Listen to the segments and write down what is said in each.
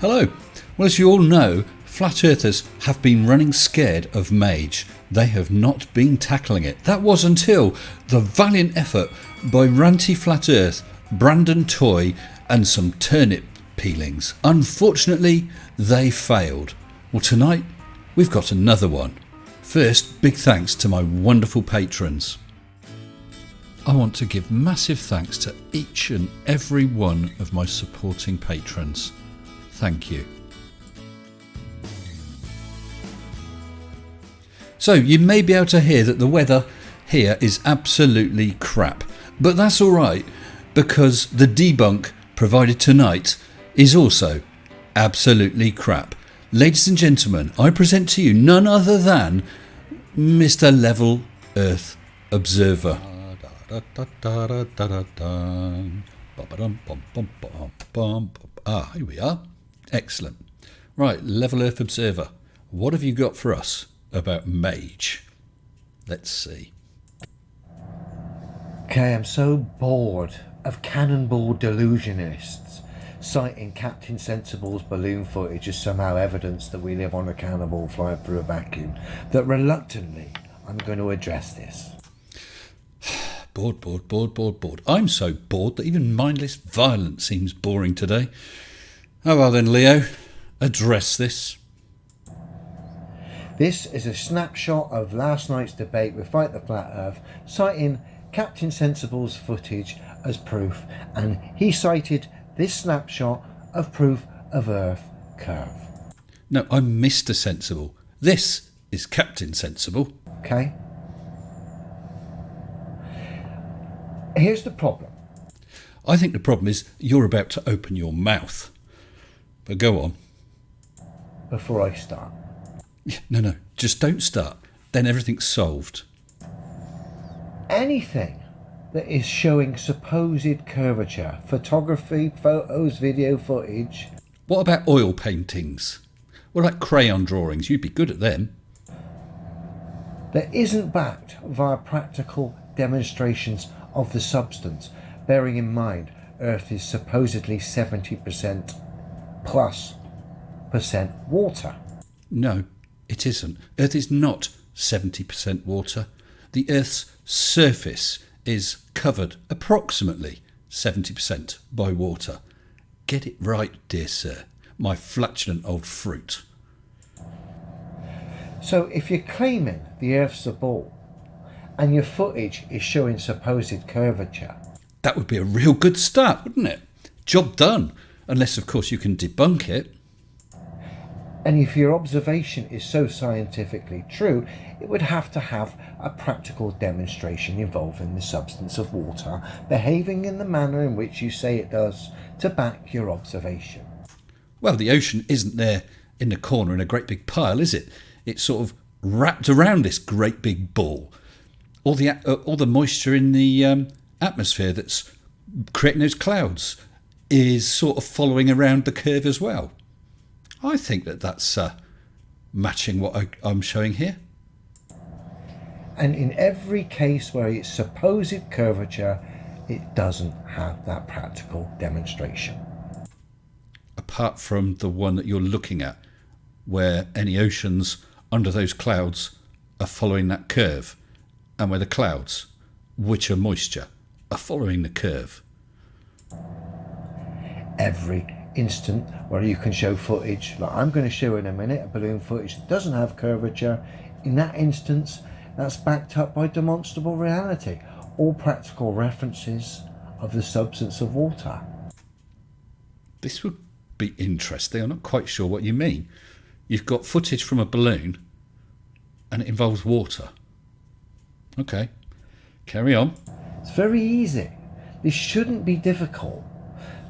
Hello. Well, as you all know, flat earthers have been running scared of MAGE. They have not been tackling it. That was until the valiant effort by Ranty Flat Earth, Brandon Toy and some turnip peelings. Unfortunately, they failed. Well, tonight we've got another one. First, big thanks to my wonderful patrons. I want to give massive thanks to each and every one of my supporting patrons. Thank you. So you may be able to hear that the weather here is absolutely crap, but that's alright because the debunk provided tonight is also absolutely crap. Ladies and gentlemen, I present to you none other than Mr. Level Earth Observer. Here we are. Excellent. Right, Level Earth Observer. What have you got for us about MAGE? Let's see. Okay, I'm so bored of cannonball delusionists citing Captain Sensible's balloon footage as somehow evidence that we live on a cannonball flying through a vacuum that reluctantly I'm going to address this. Bored. I'm so bored that even mindless violence seems boring today. Oh well then, Leo, address this. This is a snapshot of last night's debate with Fight the Flat Earth, citing Captain Sensible's footage as proof, and he cited this snapshot of proof of Earth curve. No, I'm Mr. Sensible. This is Captain Sensible. Okay? Here's the problem. I think the problem is you're about to open your mouth. But go on. Before I start. No, just don't start. Then everything's solved. Anything that is showing supposed curvature, photography, photos, video footage. What about oil paintings? What about crayon drawings? You'd be good at them. That isn't backed via practical demonstrations of the substance, bearing in mind Earth is supposedly 70% plus percent water. No, it isn't. Earth is not 70% water. The Earth's surface is covered approximately 70% by water. Get it right, dear sir, my flatulent old fruit. So if you're claiming the Earth's a ball and your footage is showing supposed curvature, that would be a real good start, wouldn't it? Job done, unless of course you can debunk it. and if your observation is so scientifically true, it would have to have a practical demonstration involving the substance of water behaving in the manner in which you say it does to back your observation. Well, the ocean isn't there in the corner in a great big pile, is it? It's sort of wrapped around this great big ball. All the moisture in the atmosphere that's creating those clouds is sort of following around the curve as well. I think that's matching what I'm showing here. And in every case where it's supposed curvature, it doesn't have that practical demonstration. Apart from the one that you're looking at, where any oceans under those clouds are following that curve, and where the clouds, which are moisture, are following the curve. Every instant where you can show footage, like I'm going to show in a minute, a balloon footage that doesn't have curvature, in that instance, that's backed up by demonstrable reality, or practical references of the substance of water. This would be interesting. I'm not quite sure what you mean. You've got footage from a balloon and it involves water. Okay, carry on. It's very easy. This shouldn't be difficult.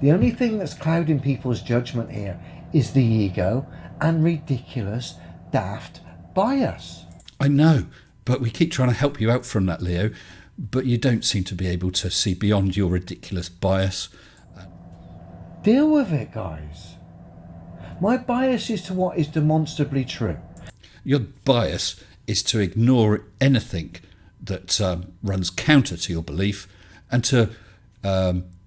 The only thing that's clouding people's judgment here is the ego and ridiculous, daft bias. I know, but we keep trying to help you out from that, Leo, but you don't seem to be able to see beyond your ridiculous bias. Deal with it, guys. My bias is to what is demonstrably true. Your bias is to ignore anything that runs counter to your belief and to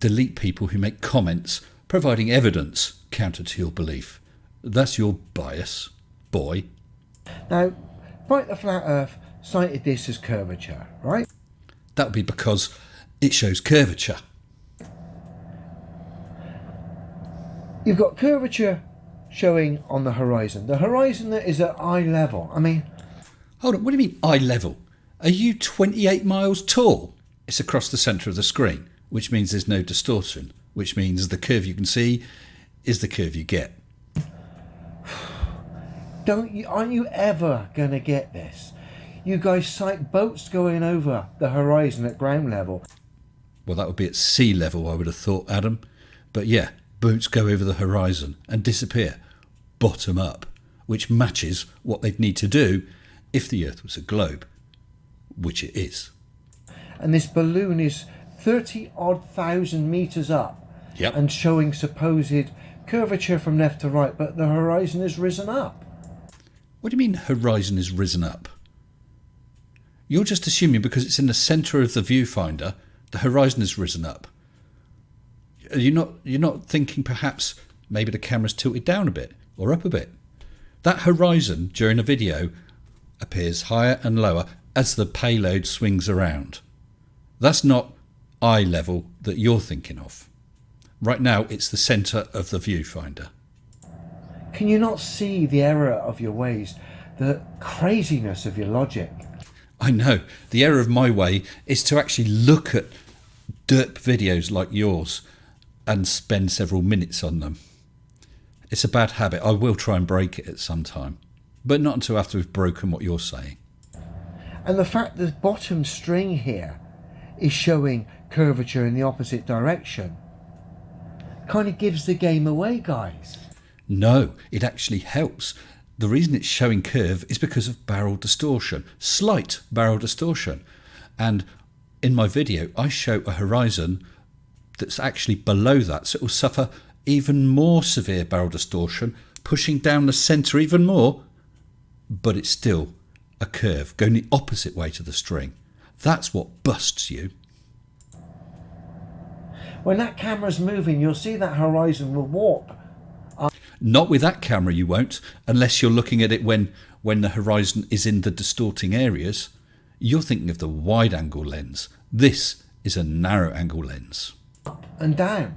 delete people who make comments providing evidence counter to your belief. That's your bias, boy. Now, Fight the Flat Earth cited this as curvature, right? That would be because it shows curvature. You've got curvature showing on the horizon. The horizon that is at eye level. I mean... Hold on, what do you mean eye level? Are you 28 miles tall? It's across the centre of the screen, which means there's no distortion, which means the curve you can see is the curve you get. Aren't you ever going to get this? You guys cite boats going over the horizon at ground level. Well, that would be at sea level, I would have thought, Adam. But yeah, boats go over the horizon and disappear, bottom up, which matches what they'd need to do if the Earth was a globe, which it is. And this balloon is 30-odd thousand metres up. Yep. And showing supposed curvature from left to right, but the horizon has risen up. What do you mean horizon is risen up? You're just assuming because it's in the centre of the viewfinder, the horizon has risen up. You're not thinking perhaps maybe the camera's tilted down a bit or up a bit. That horizon during a video appears higher and lower as the payload swings around. That's not eye level that you're thinking of. Right now it's the centre of the viewfinder. Can you not see the error of your ways, the craziness of your logic? I know. The error of my way is to actually look at derp videos like yours and spend several minutes on them. It's a bad habit. I will try and break it at some time, but not until after we've broken what you're saying. And the fact the bottom string here is showing curvature in the opposite direction kind of gives the game away, guys. No, it actually helps. The reason it's showing curve is because of barrel distortion, slight barrel distortion. And in my video, I show a horizon that's actually below that, so it will suffer even more severe barrel distortion, pushing down the centre even more, but it's still a curve going the opposite way to the string. That's what busts you. When that camera's moving, you'll see that horizon will warp. Not with that camera you won't, unless you're looking at it when the horizon is in the distorting areas. You're thinking of the wide angle lens. This is a narrow angle lens. Up and down.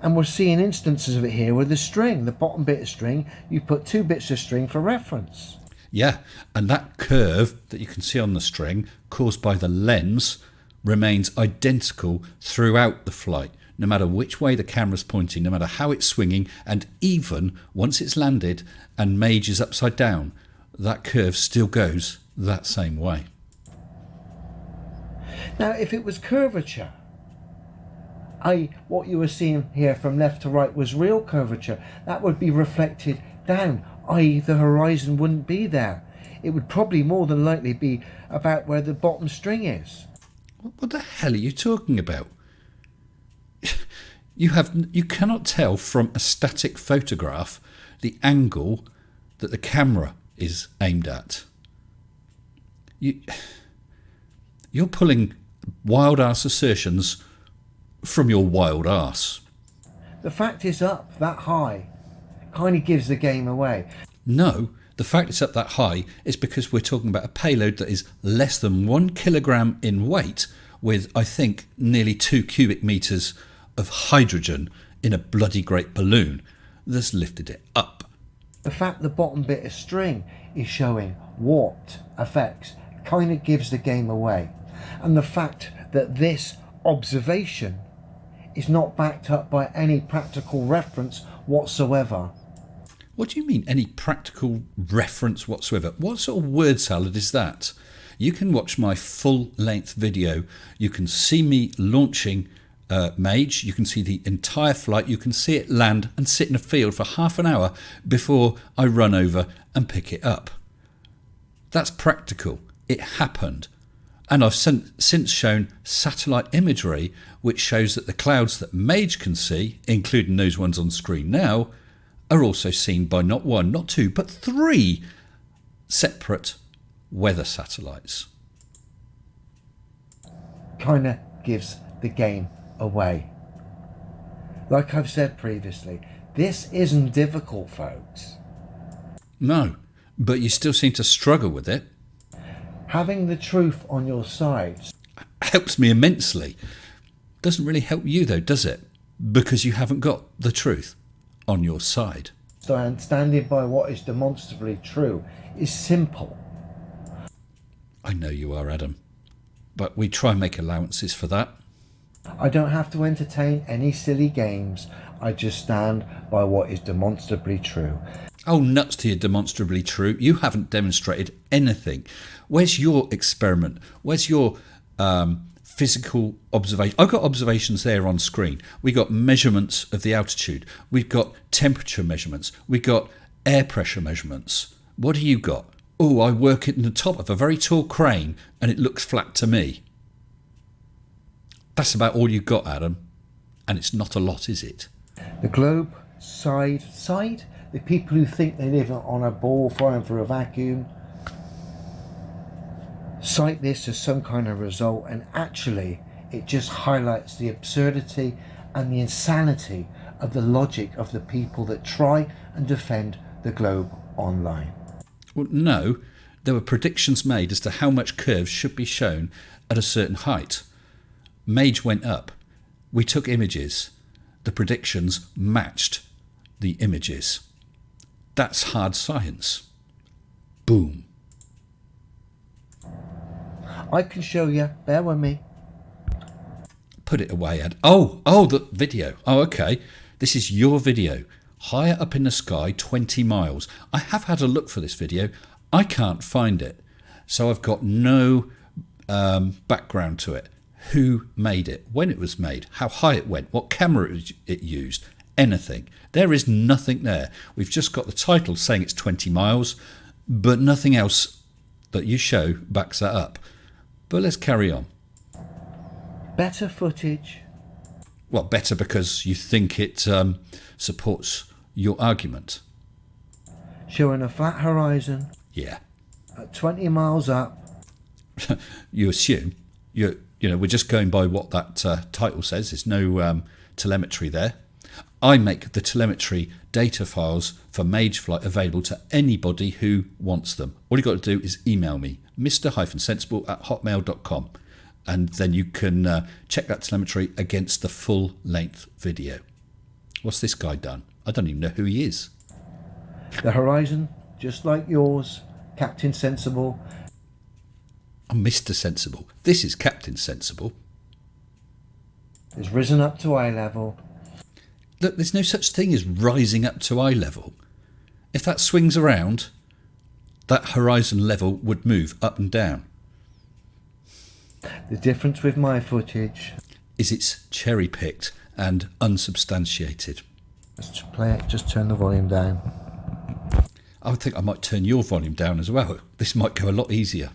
And we're seeing instances of it here with the string, the bottom bit of string, you put 2 bits of string for reference. Yeah, and that curve that you can see on the string caused by the lens remains identical throughout the flight, no matter which way the camera's pointing, no matter how it's swinging, and even once it's landed and MAGE is upside down, that curve still goes that same way. Now, if it was curvature, what you were seeing here from left to right was real curvature, that would be reflected down, i.e. the horizon wouldn't be there. It would probably more than likely be about where the bottom string is. What the hell are you talking about? You cannot tell from a static photograph the angle that the camera is aimed at. You're pulling wild ass assertions from your wild ass. The fact it's up that high kind of gives the game away. No, the fact it's up that high is because we're talking about a payload that is less than 1 kilogram in weight with, I think, nearly 2 cubic meters of hydrogen in a bloody great balloon that's lifted it up. The fact the bottom bit of string is showing warped effects kind of gives the game away. And the fact that this observation is not backed up by any practical reference whatsoever. What do you mean, any practical reference whatsoever? What sort of word salad is that? You can watch my full-length video. You can see me launching MAGE. You can see the entire flight. You can see it land and sit in a field for half an hour before I run over and pick it up. That's practical. It happened. And I've since shown satellite imagery which shows that the clouds that MAGE can see, including those ones on screen now, are also seen by not 1, not 2, but 3 separate weather satellites. Kind of gives the game away. Like I've said previously, this isn't difficult, folks. No, but you still seem to struggle with it. Having the truth on your side Helps me immensely. Doesn't really help you though, does it? Because you haven't got the truth on your side. standing by what is demonstrably true is simple. I know you are, Adam, but we try and make allowances for that. I don't have to entertain any silly games. I just stand by what is demonstrably true. Oh, nuts to you, demonstrably true. You haven't demonstrated anything. Where's your experiment? Where's your physical observation? I've got observations there on screen. We got measurements of the altitude. We've got temperature measurements. We've got air pressure measurements. What do you got? Oh, I work it in the top of a very tall crane and it looks flat to me. That's about all you got, Adam. And it's not a lot, is it? The globe side, the people who think they live on a ball flying through a vacuum, cite this as some kind of result, and actually it just highlights the absurdity and the insanity of the logic of the people that try and defend the globe online. Well, no, there were predictions made as to how much curves should be shown at a certain height. MAGE went up. We took images. The predictions matched the images. That's hard science. Boom. I can show you, bear with me. Put it away, Ed. Oh, the video. Oh, okay. This is your video. Higher up in the sky, 20 miles. I have had a look for this video. I can't find it. So I've got no background to it. Who made it, when it was made, how high it went, what camera it used, anything. There is nothing there. We've just got the title saying it's 20 miles, but nothing else that you show backs that up. But let's carry on. Better footage. Well, better because you think it supports your argument. Showing a flat horizon. Yeah. At 20 miles up. You assume. We're just going by what that title says. There's no telemetry there. I make the telemetry data files for MAGE flight available to anybody who wants them. All you've got to do is email me, mr-sensible@hotmail.com, and then you can check that telemetry against the full-length video. What's this guy done? I don't even know who he is. The horizon, just like yours, Captain Sensible. I'm Mr. Sensible. This is Captain Sensible. Has risen up to eye level. Look, there's no such thing as rising up to eye level. If that swings around, that horizon level would move up and down. The difference with my footage is it's cherry-picked and unsubstantiated. Let's play it, just turn the volume down. I would think I might turn your volume down as well. This might go a lot easier.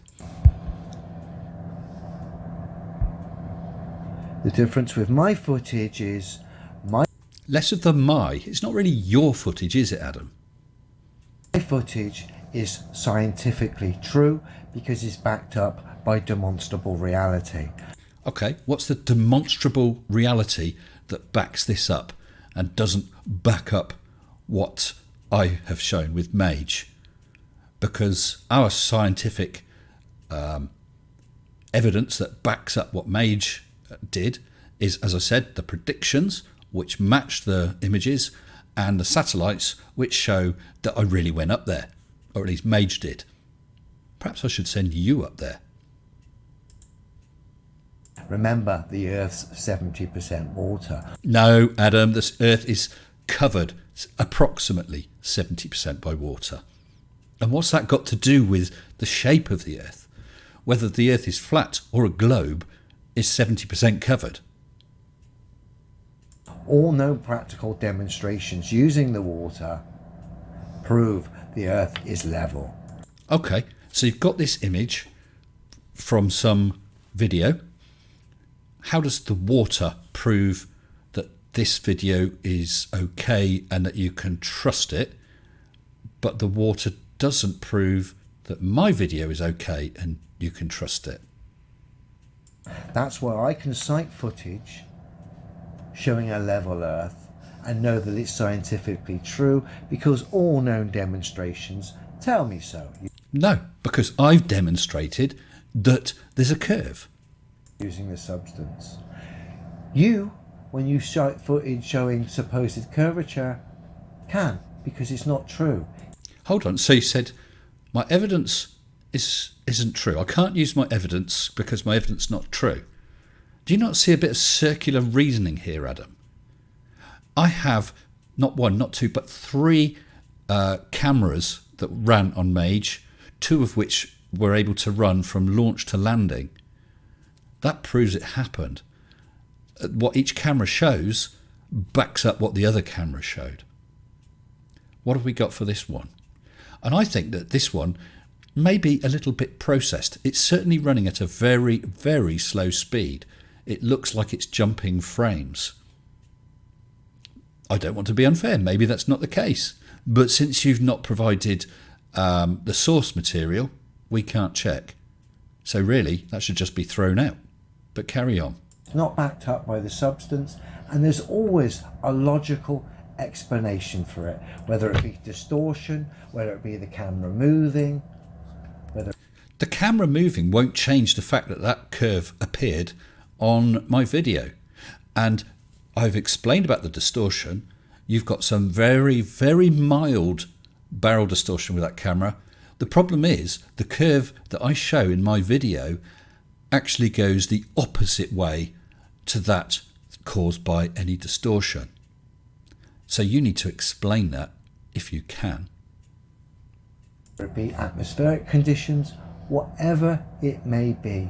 The difference with my footage is less of the my. It's not really your footage, is it, Adam? My footage is scientifically true because it's backed up by demonstrable reality. Okay, what's the demonstrable reality that backs this up and doesn't back up what I have shown with MAGE? Because our scientific evidence that backs up what MAGE did is, as I said, the predictions which match the images and the satellites which show that I really went up there, or at least MAGE did. Perhaps I should send you up there. Remember, the Earth's 70% water. No, Adam, this Earth is covered approximately 70% by water. And what's that got to do with the shape of the Earth? Whether the Earth is flat or a globe is 70% covered. All known practical demonstrations using the water prove the Earth is level. Okay, so you've got this image from some video. How does the water prove that this video is okay and that you can trust it, but the water doesn't prove that my video is okay and you can trust it? That's where I can cite footage showing a level Earth and know that it's scientifically true because all known demonstrations tell me so. No, because I've demonstrated that there's a curve. Using the substance. You, when you show footage showing supposed curvature, can, because it's not true. Hold on, so you said my evidence isn't true. I can't use my evidence because my evidence is not true. Do you not see a bit of circular reasoning here, Adam? I have not one, not two, but three cameras that ran on MAGE, two of which were able to run from launch to landing. That proves it happened. What each camera shows backs up what the other camera showed. What have we got for this one? And I think that this one may be a little bit processed. It's certainly running at a very, very slow speed. It looks like it's jumping frames. I don't want to be unfair. Maybe that's not the case. But since you've not provided the source material, we can't check. So really, that should just be thrown out. But carry on. It's not backed up by the substance, and there's always a logical explanation for it, whether it be distortion, whether it be the camera moving, whether... The camera moving won't change the fact that that curve appeared on my video. And I've explained about the distortion. You've got some very, very mild barrel distortion with that camera. The problem is the curve that I show in my video actually goes the opposite way to that caused by any distortion. So you need to explain that if you can. Whether it be atmospheric conditions, whatever it may be.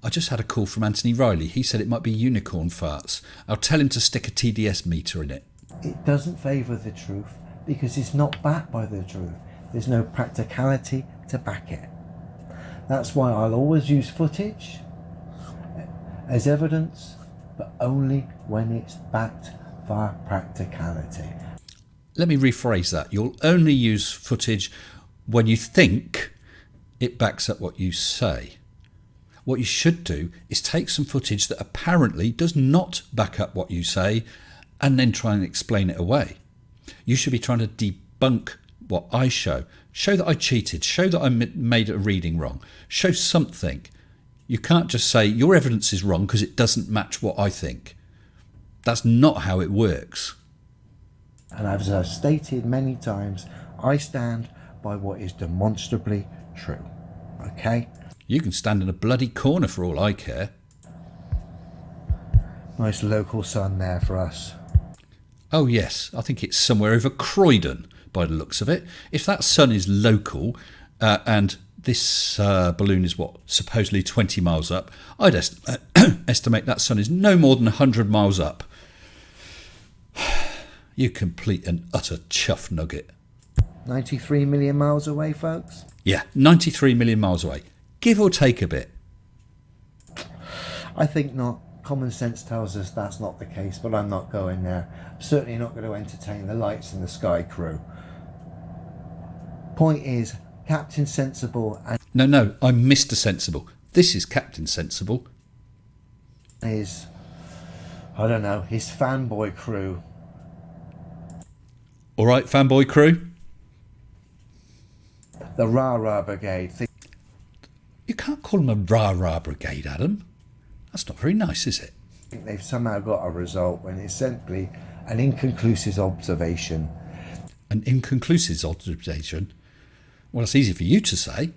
I just had a call from Anthony Riley. He said it might be unicorn farts. I'll tell him to stick a TDS meter in it. It doesn't favour the truth because it's not backed by the truth. There's no practicality to back it. That's why I'll always use footage as evidence, but only when it's backed via practicality. Let me rephrase that. You'll only use footage when you think it backs up what you say. What you should do is take some footage that apparently does not back up what you say and then try and explain it away. You should be trying to debunk what I show. Show that I cheated. Show that I made a reading wrong. Show something. You can't just say your evidence is wrong because it doesn't match what I think. That's not how it works. And as I've stated many times, I stand by what is demonstrably true. Okay? You can stand in a bloody corner for all I care. Nice local sun there for us. Oh yes, I think it's somewhere over Croydon by the looks of it. If that sun is local and this balloon is what, supposedly 20 miles up, I'd estimate that sun is no more than 100 miles up. You complete and utter chuff nugget. 93 million miles away, folks? Yeah, 93 million miles away. Give or take a bit. I think not. Common sense tells us that's not the case, but I'm not going there. I'm certainly not going to entertain the lights in the sky crew. Point is, Captain Sensible and... No, I'm Mr. Sensible. This is Captain Sensible. His, I don't know, his fanboy crew. All right, fanboy crew. The Rah-Rah Brigade. You can't call them a rah-rah brigade, Adam. That's not very nice, is it? I think they've somehow got a result when it's simply an inconclusive observation. An inconclusive observation? Well, it's easy for you to say.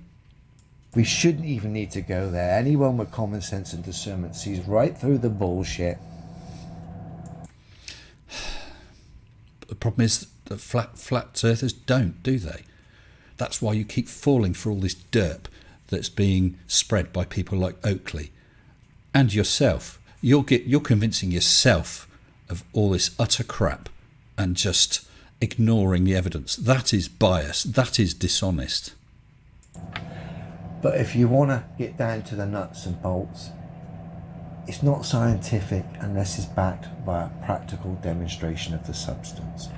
We shouldn't even need to go there. Anyone with common sense and discernment sees right through the bullshit. But the problem is that flat earthers don't, do they? That's why you keep falling for all this derp that's being spread by people like Oakley. And yourself. You're convincing yourself of all this utter crap and just ignoring the evidence. That is bias. That is dishonest. But if you want to get down to the nuts and bolts, it's not scientific unless it's backed by a practical demonstration of the substance.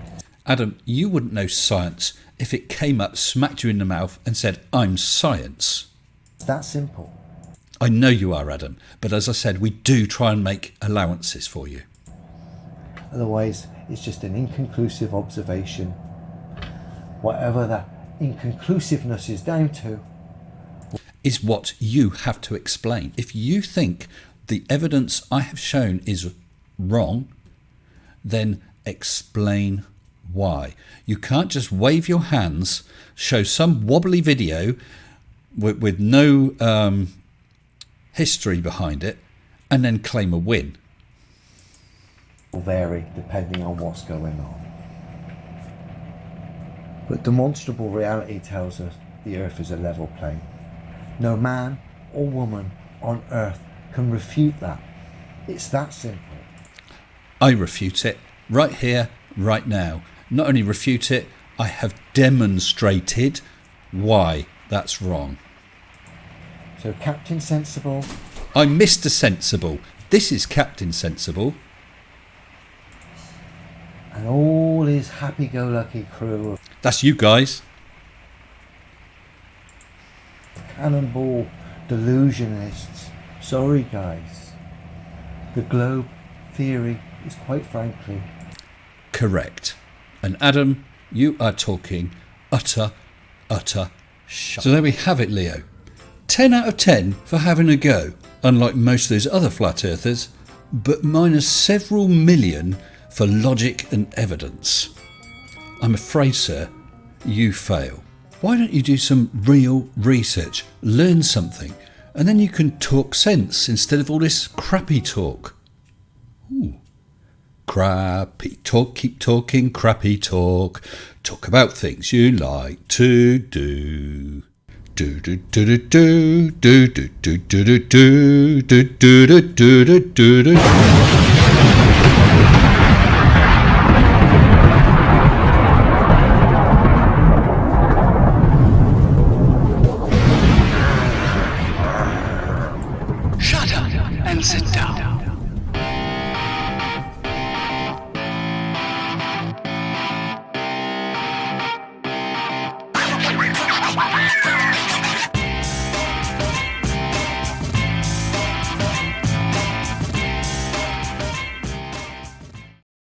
Adam, you wouldn't know science if it came up, smacked you in the mouth and said, I'm science. It's that simple. I know you are, Adam, but as I said, we do try and make allowances for you. Otherwise, it's just an inconclusive observation. Whatever the inconclusiveness is down to is what you have to explain. If you think the evidence I have shown is wrong, then explain why. You can't just wave your hands, show some wobbly video with no history behind it, and then claim a win. Will vary depending on what's going on. But demonstrable reality tells us the earth is a level plane. No man or woman on earth can refute that. It's that simple. I refute it right here, right now. Not only refute it, I have demonstrated why that's wrong. So Captain Sensible. I'm Mr. Sensible. This is Captain Sensible. And all his happy-go-lucky crew of That's you guys. cannonball delusionists. Sorry guys. The globe theory is quite frankly Correct. And Adam, you are talking utter shit. So there we have it, Leo. 10 out of 10 for having a go, unlike most of those other flat earthers, but minus several million for logic and evidence. I'm afraid, sir, you fail. Why don't you do some real research, learn something, and then you can talk sense instead of all this crappy talk. Ooh. Crappy talk, keep talking crappy talk. Talk about things you like to do. Do do do do do do do do do do do do do do do do.